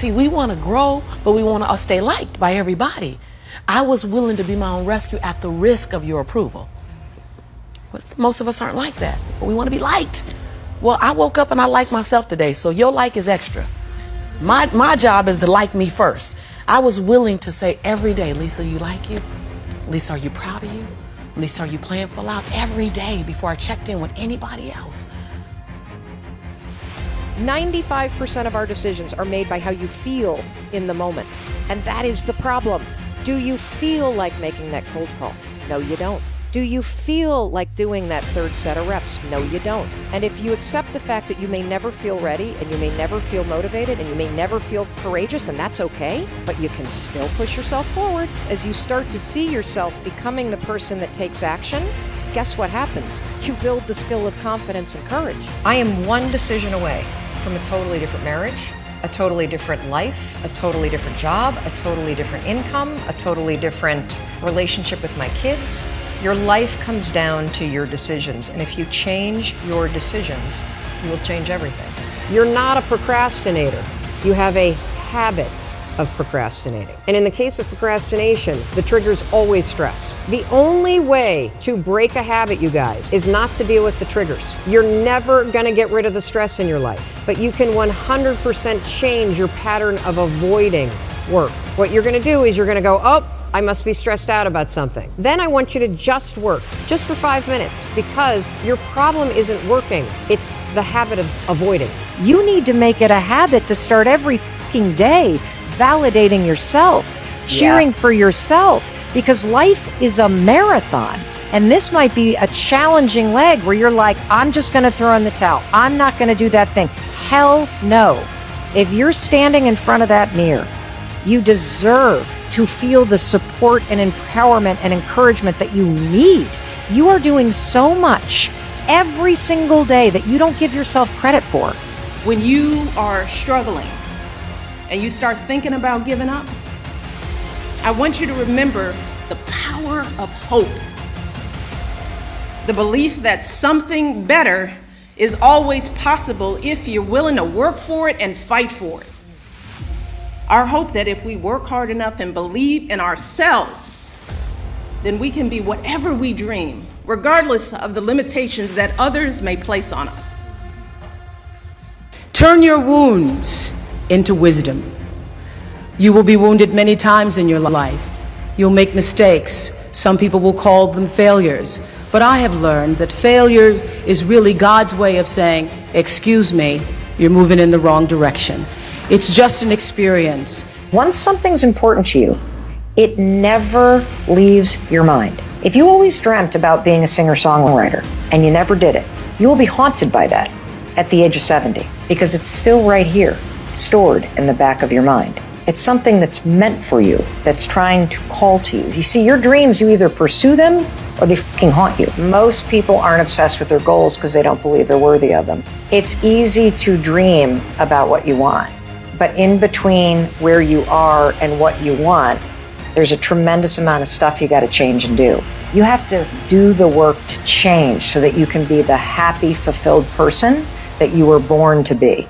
See, we want to grow, but we want to stay liked by everybody. I was willing to be my own rescue at the risk of your approval. But most of us aren't like that. We want to be liked. Well, I woke up and I like myself today, so your like is extra. My job is to like me first. I was willing to say every day, Lisa, you like you? Lisa, are you proud of you? Lisa, are you playing full out? Every day before I checked in with anybody else. 95% of our decisions are made by how you feel in the moment. And that is the problem. Do you feel like making that cold call? No, you don't. Do you feel like doing that third set of reps? No, you don't. And if you accept the fact that you may never feel ready and you may never feel motivated and you may never feel courageous, and that's okay, but you can still push yourself forward as you start to see yourself becoming the person that takes action, guess what happens? You build the skill of confidence and courage. I am one decision away from a totally different marriage, a totally different life, a totally different job, a totally different income, a totally different relationship with my kids. Your life comes down to your decisions, and if you change your decisions, you will change everything. You're not a procrastinator. You have a habit of procrastinating. And in the case of procrastination, the trigger is always stress. The only way to break a habit, you guys, is not to deal with the triggers. You're never gonna get rid of the stress in your life, but you can 100% change your pattern of avoiding work. What you're gonna do is you're gonna go, oh, I must be stressed out about something. Then I want you to just work, just for 5 minutes, because your problem isn't working. It's the habit of avoiding. You need to make it a habit to start every fucking day validating yourself, cheering for yourself, because life is a marathon. And this might be a challenging leg where you're like, I'm just gonna throw in the towel. I'm not gonna do that thing. Hell no. If you're standing in front of that mirror, you deserve to feel the support and empowerment and encouragement that you need. You are doing so much every single day that you don't give yourself credit for. When you are struggling and you start thinking about giving up, I want you to remember the power of hope. The belief that something better is always possible if you're willing to work for it and fight for it. Our hope that if we work hard enough and believe in ourselves, then we can be whatever we dream, regardless of the limitations that others may place on us. Turn your wounds into wisdom. You will be wounded many times in your life. You'll make mistakes. Some people will call them failures. But I have learned that failure is really God's way of saying, excuse me, you're moving in the wrong direction. It's just an experience. Once something's important to you, it never leaves your mind. If you always dreamt about being a singer-songwriter and you never did it, you will be haunted by that at the age of 70, because it's still right here, stored in the back of your mind. It's something that's meant for you, that's trying to call to you. You see, your dreams, you either pursue them or they fucking haunt you. Most people aren't obsessed with their goals because they don't believe they're worthy of them. It's easy to dream about what you want, but in between where you are and what you want, there's a tremendous amount of stuff you got to change and do. You have to do the work to change so that you can be the happy, fulfilled person that you were born to be.